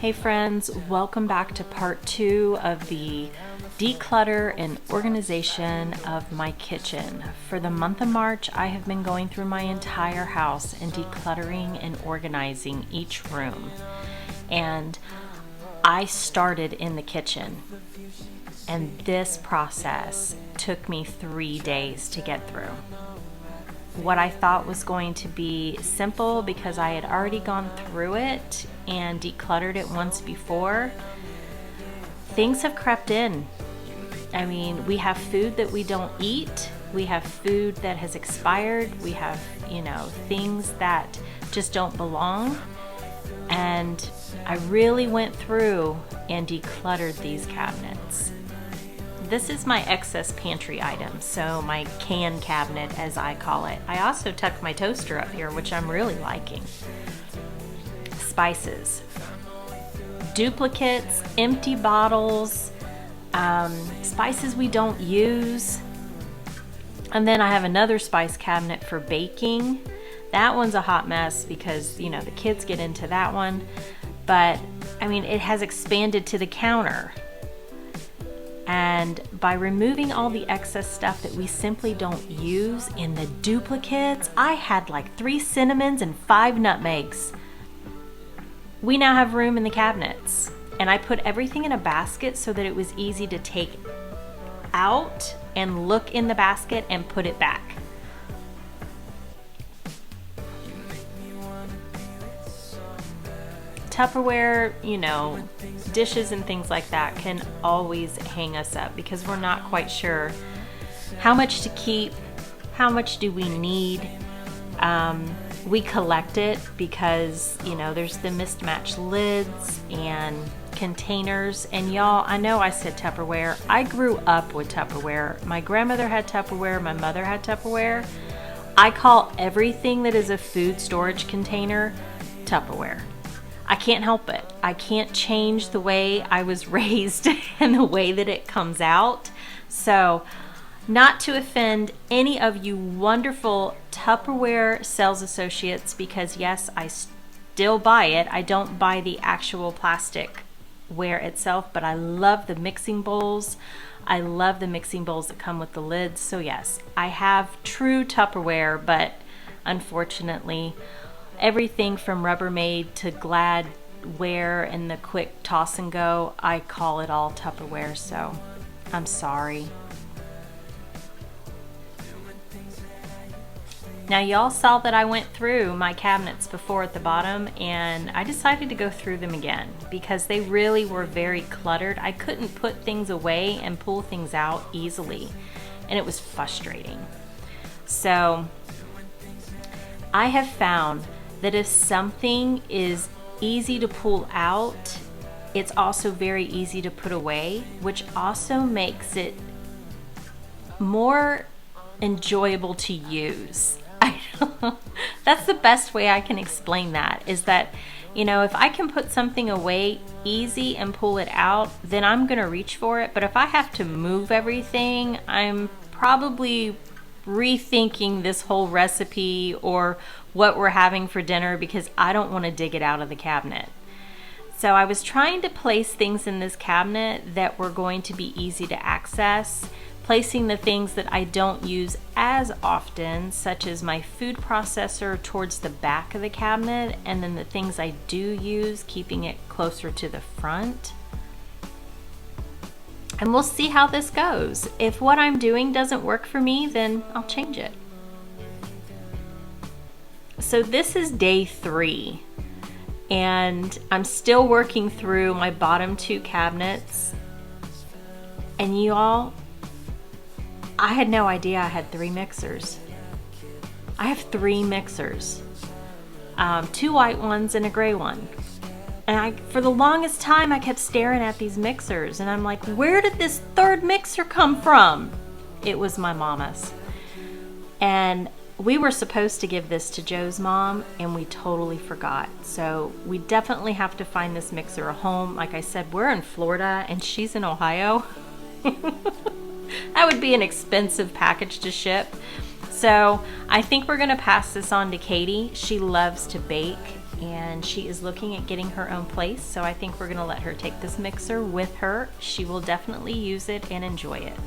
Hey friends, welcome back to part 2 of the declutter and organization of my kitchen. For the month of March, I have been going through my entire house and decluttering and organizing each room. And I started in the kitchen, and this process took me 3 days to get through. What I thought was going to be simple because I had already gone through it and decluttered it once before, things have crept in. I mean, we have food that we don't eat, we have food that has expired, we have, things that just don't belong. And I really went through and decluttered these cabinets. This is my excess pantry items, so my can cabinet as I call it. I also tucked my toaster up here, which I'm really liking. Spices, duplicates, empty bottles, spices we don't use. And then I have another spice cabinet for baking. That one's a hot mess because, the kids get into that one. But, it has expanded to the counter. And by removing all the excess stuff that we simply don't use in the duplicates, I had like 3 cinnamons and 5 nutmegs. We now have room in the cabinets. And I put everything in a basket so that it was easy to take out and look in the basket and put it back. Tupperware, dishes and things like that can always hang us up because we're not quite sure how much to keep, how much do we need. We collect it because, there's the mismatched lids and containers. And y'all, I know I said Tupperware. I grew up with Tupperware. My grandmother had Tupperware. My mother had Tupperware. I call everything that is a food storage container Tupperware. I can't help it. I can't change the way I was raised and the way that it comes out. So, not to offend any of you wonderful Tupperware sales associates, because yes, I still buy it. I don't buy the actual plastic ware itself, but I love the mixing bowls. I love the mixing bowls that come with the lids. So yes, I have true Tupperware, but unfortunately, everything from Rubbermaid to Gladware and the quick toss and go, I call it all Tupperware, so I'm sorry. Now y'all saw that I went through my cabinets before at the bottom, and I decided to go through them again because they really were very cluttered. I couldn't put things away and pull things out easily, and it was frustrating. So I have found that if something is easy to pull out, it's also very easy to put away, which also makes it more enjoyable to use. That's the best way I can explain that, is that, if I can put something away easy and pull it out, then I'm gonna reach for it. But if I have to move everything, I'm probably rethinking this whole recipe or what we're having for dinner because I don't want to dig it out of the cabinet. So I was trying to place things in this cabinet that were going to be easy to access, placing the things that I don't use as often, such as my food processor, towards the back of the cabinet, and then the things I do use, keeping it closer to the front. And we'll see how this goes. If what I'm doing doesn't work for me, then I'll change it. So this is day 3, and I'm still working through my bottom 2 cabinets. And you all, I had no idea I had 3 mixers. I have 3 mixers, 2 white ones and a gray one. And for the longest time, I kept staring at these mixers, and I'm like, where did this 3rd mixer come from? It was my mama's. And we were supposed to give this to Joe's mom, and we totally forgot. So we definitely have to find this mixer a home. Like I said, we're in Florida, and she's in Ohio. That would be an expensive package to ship. So I think we're gonna pass this on to Katie. She loves to bake, and she is looking at getting her own place, so I think we're going to let her take this mixer with her. She will definitely use it and enjoy it.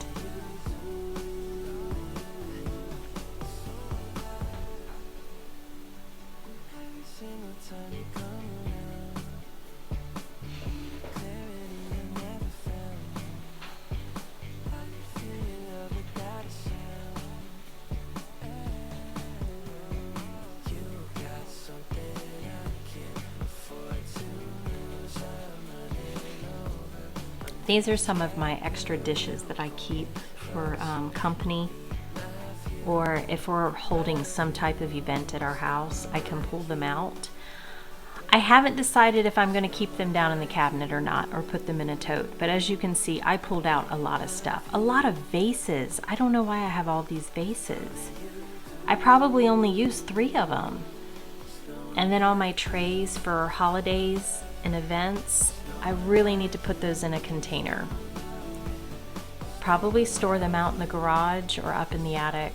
These are some of my extra dishes that I keep for company, or if we're holding some type of event at our house, I can pull them out. I haven't decided if I'm going to keep them down in the cabinet or not, or put them in a tote, but as you can see, I pulled out a lot of stuff. A lot of vases. I don't know why I have all these vases. I probably only use 3 of them. And then all my trays for holidays and events, I really need to put those in a container. Probably store them out in the garage or up in the attic.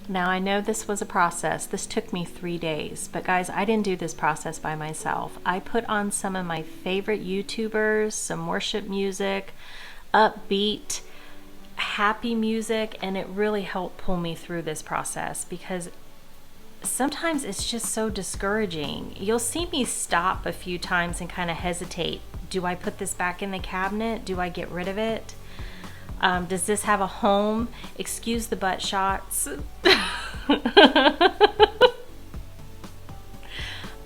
Now I know this was a process. This took me 3 days, but guys, I didn't do this process by myself. I put on some of my favorite YouTubers, some worship music, upbeat, happy music, and it really helped pull me through this process because sometimes it's just so discouraging. You'll see me stop a few times and kind of hesitate. Do I put this back in the cabinet? Do I get rid of it? Does this have a home? Excuse the butt shots.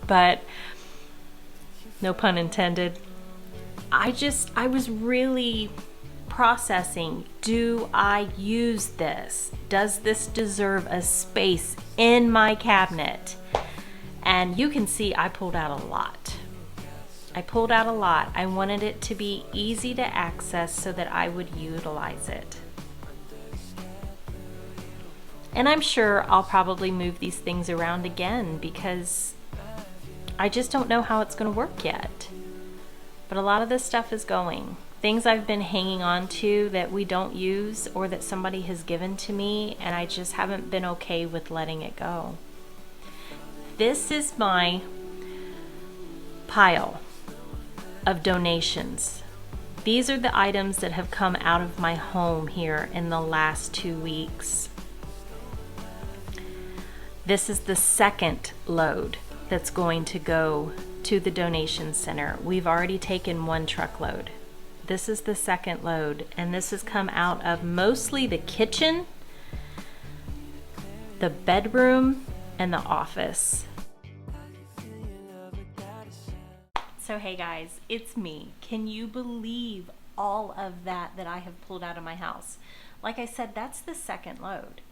But no pun intended. I was really processing, do I use this? Does this deserve a space in my cabinet? And you can see I pulled out a lot. I wanted it to be easy to access so that I would utilize it. And I'm sure I'll probably move these things around again because I just don't know how it's going to work yet. But a lot of this stuff is going. Things I've been hanging on to that we don't use or that somebody has given to me, and I just haven't been okay with letting it go. This is my pile of donations. These are the items that have come out of my home here in the last 2 weeks. This is the second load that's going to go to the donation center. We've already taken 1 truckload. This is the second load, and this has come out of mostly the kitchen, the bedroom, and the office. So hey guys, it's me. Can you believe all of that I have pulled out of my house? Like I said, that's the second load.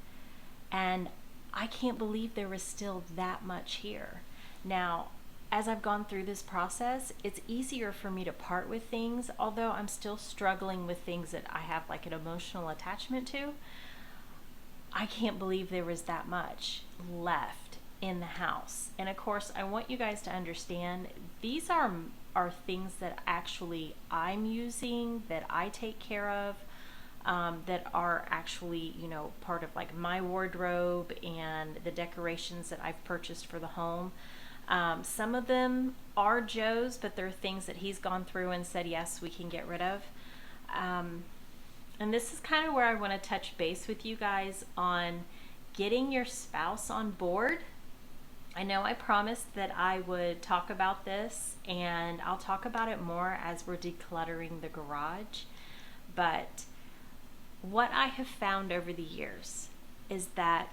And I can't believe there was still that much here. Now, as I've gone through this process, it's easier for me to part with things, although I'm still struggling with things that I have like an emotional attachment to. I can't believe there was that much left in the house. And of course, I want you guys to understand these are things that actually I'm using, that I take care of, that are actually, you know, part of like my wardrobe and the decorations that I've purchased for the home. Some of them are Joe's, but they're things that he's gone through and said, yes, we can get rid of. And this is kind of where I want to touch base with you guys on getting your spouse on board. I know I promised that I would talk about this, and I'll talk about it more as we're decluttering the garage. But what I have found over the years is that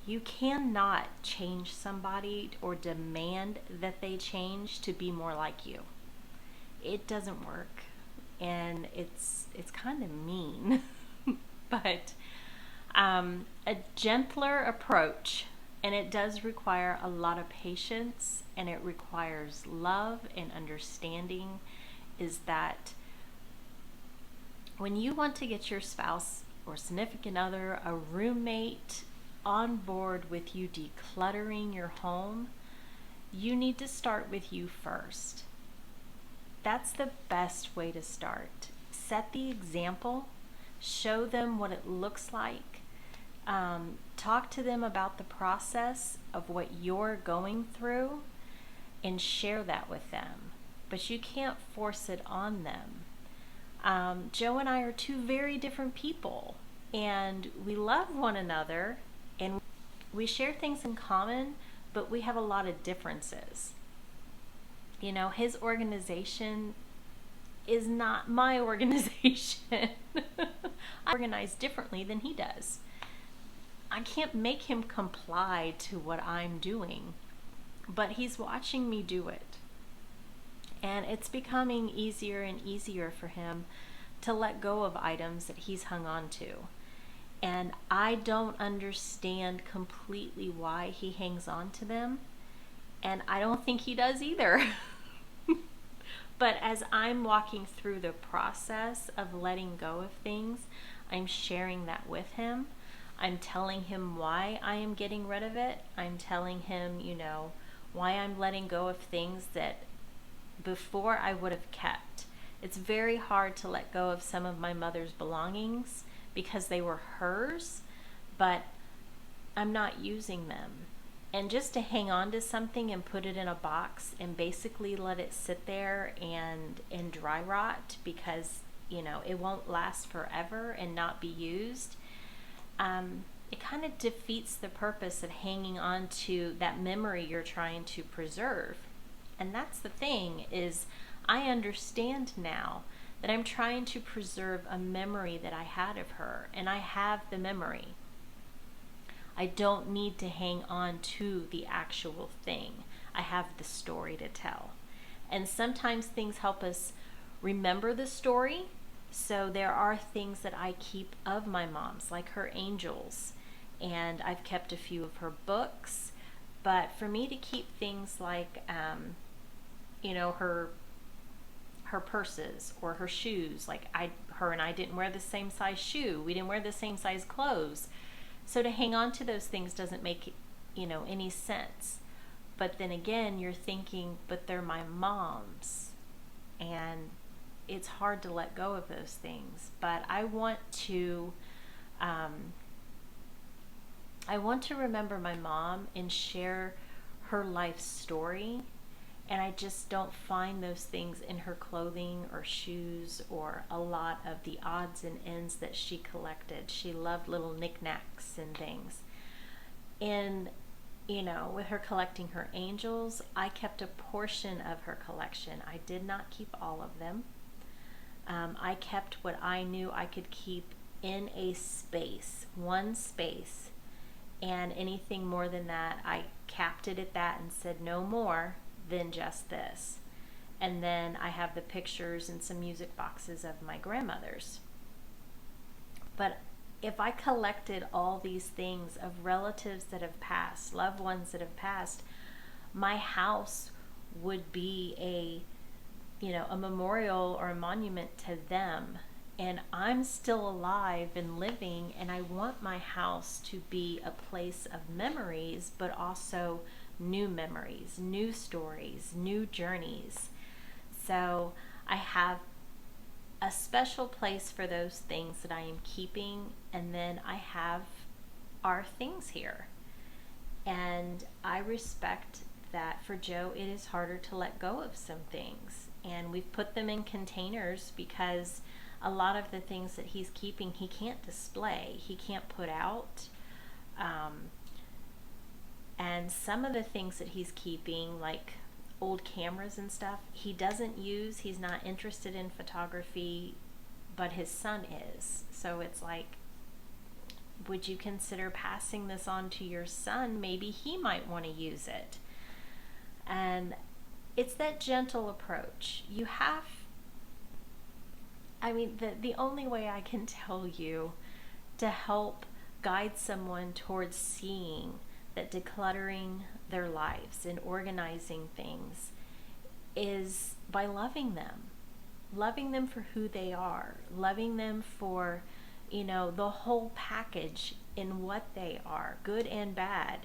you cannot change somebody or demand that they change to be more like you. It doesn't work, and it's kind of mean. But a gentler approach, and it does require a lot of patience, and it requires love and understanding, is that when you want to get your spouse or significant other, a roommate, on board with you decluttering your home, you need to start with you first. that's the best way to start. Set the example, show them what it looks like, talk to them about the process of what you're going through, and share that with them. But you can't force it on them. Joe and I are two very different people, and we love one another, and we share things in common, but we have a lot of differences. You know, his organization is not my organization. I organize differently than he does. I can't make him comply to what I'm doing, but he's watching me do it. And it's becoming easier and easier for him to let go of items that he's hung on to. And I don't understand completely why he hangs on to them. And I don't think he does either. But as I'm walking through the process of letting go of things, I'm sharing that with him. I'm telling him why I am getting rid of it. I'm telling him, you know, why I'm letting go of things that before I would have kept. It's very hard to let go of some of my mother's belongings because they were hers, but I'm not using them. And just to hang on to something and put it in a box and basically let it sit there and dry rot because, you know, it won't last forever and not be used, it kind of defeats the purpose of hanging on to that memory you're trying to preserve. And that's the thing, is I understand now that I'm trying to preserve a memory that I had of her, and I have the memory. I don't need to hang on to the actual thing. I have the story to tell. And sometimes things help us remember the story. So there are things that I keep of my mom's, like her angels, and I've kept a few of her books. But for me to keep things like, you know, her purses or her shoes, like her and I didn't wear the same size shoe. We didn't wear the same size clothes. So to hang on to those things doesn't make, you know, any sense. But then again, you're thinking, but they're my mom's. And it's hard to let go of those things. But I want to remember my mom and share her life story. And I just don't find those things in her clothing or shoes or a lot of the odds and ends that she collected. She loved little knickknacks and things. And, you know, with her collecting her angels, I kept a portion of her collection. I did not keep all of them. I kept what I knew I could keep in a space, one space. And anything more than that, I capped it at that and said no more than just this. And then I have the pictures and some music boxes of my grandmother's. But if I collected all these things of relatives that have passed, loved ones that have passed, my house would be a, you know, a memorial or a monument to them. And I'm still alive and living, and I want my house to be a place of memories, but also new memories, new stories, new journeys. So I have a special place for those things that I am keeping, and then I have our things here. And I respect that for Joe it is harder to let go of some things. And we've put them in containers because a lot of the things that he's keeping he can't display, he can't put out. And some of the things that he's keeping, like old cameras and stuff, he doesn't use. He's not interested in photography, but his son is. So it's like, would you consider passing this on to your son? Maybe he might want to use it. And it's that gentle approach. You have, I mean, the only way I can tell you to help guide someone towards seeing that decluttering their lives and organizing things is by loving them for who they are, loving them for, you know, the whole package in what they are, good and bad,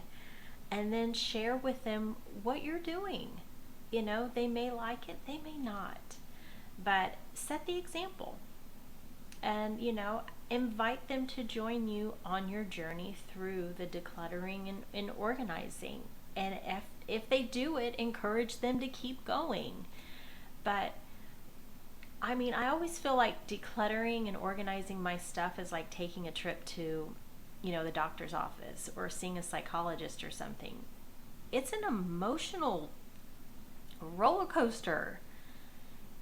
and then share with them what you're doing. You know, they may like it, they may not. but set the example and, invite them to join you on your journey through the decluttering and organizing. And if they do it, encourage them to keep going. But I always feel like decluttering and organizing my stuff is like taking a trip to, the doctor's office or seeing a psychologist or something. It's an emotional roller coaster.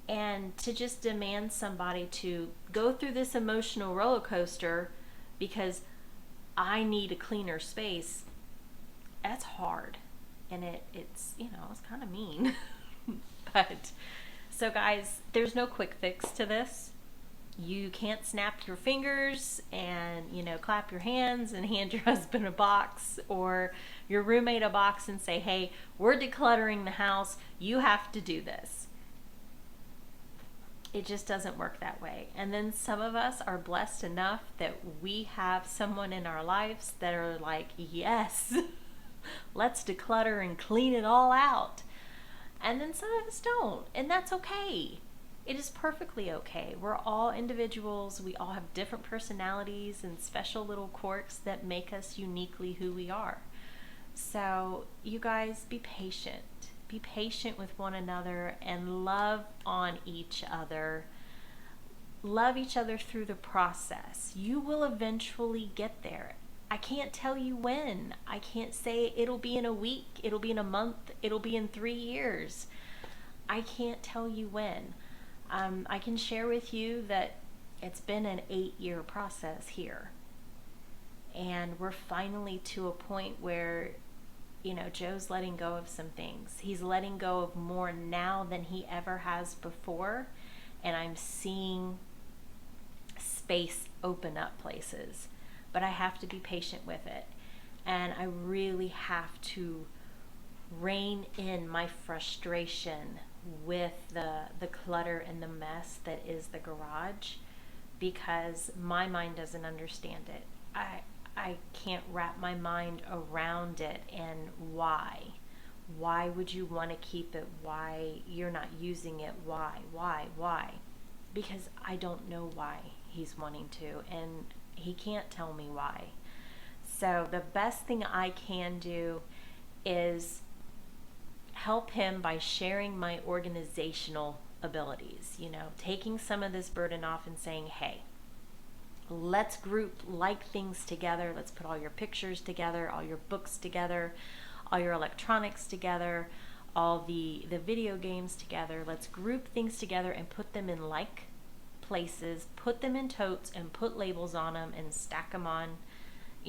And to just demand somebody to go through this emotional roller coaster because I need a cleaner space, that's hard. And it's kind of mean. But so guys, there's no quick fix to this. You can't snap your fingers and, clap your hands and hand your husband a box or your roommate a box and say, hey, we're decluttering the house. You have to do this. It just doesn't work that way. And then some of us are blessed enough that we have someone in our lives that are like, yes, let's declutter and clean it all out. And then some of us don't, and that's okay. It is perfectly okay. We're all individuals. We all have different personalities and special little quirks that make us uniquely who we are. So you guys, be patient. Be patient with one another and love on each other. Love each other through the process. You will eventually get there. I can't tell you when. I can't say it'll be in a week, it'll be in a month, it'll be in 3 years. I can't tell you when. I can share with you that it's been an 8-year process here. And we're finally to a point where Joe's letting go of some things. He's letting go of more now than he ever has before. And I'm seeing space open up places. But I have to be patient with it. And I really have to rein in my frustration with the clutter and the mess that is the garage, because my mind doesn't understand it. I can't wrap my mind around it and why. Why would you want to keep it? Why you're not using it? Why? Because I don't know why he's wanting to, and he can't tell me why. So the best thing I can do is help him by sharing my organizational abilities, taking some of this burden off and saying, hey, let's group like things together. Let's put all your pictures together, all your books together, all your electronics together, all the video games together. Let's group things together and put them in like places, put them in totes and put labels on them and stack them on,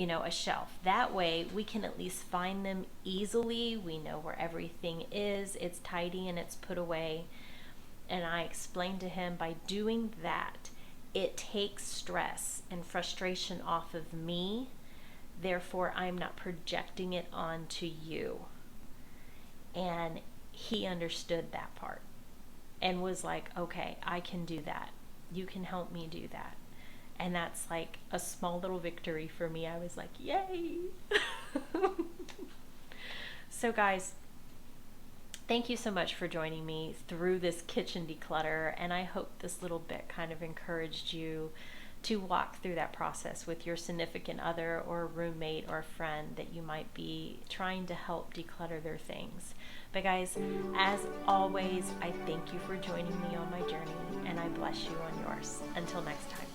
a shelf. That way we can at least find them easily. We know where everything is. It's tidy and it's put away. And I explained to him, by doing that, it takes stress and frustration off of me. Therefore, I'm not projecting it onto you. And he understood that part and was like, okay, I can do that. You can help me do that. And that's like a small little victory for me. I was like, yay. So guys, thank you so much for joining me through this kitchen declutter, and I hope this little bit kind of encouraged you to walk through that process with your significant other or roommate or friend that you might be trying to help declutter their things. But guys, as always, I thank you for joining me on my journey, and I bless you on yours. Until next time.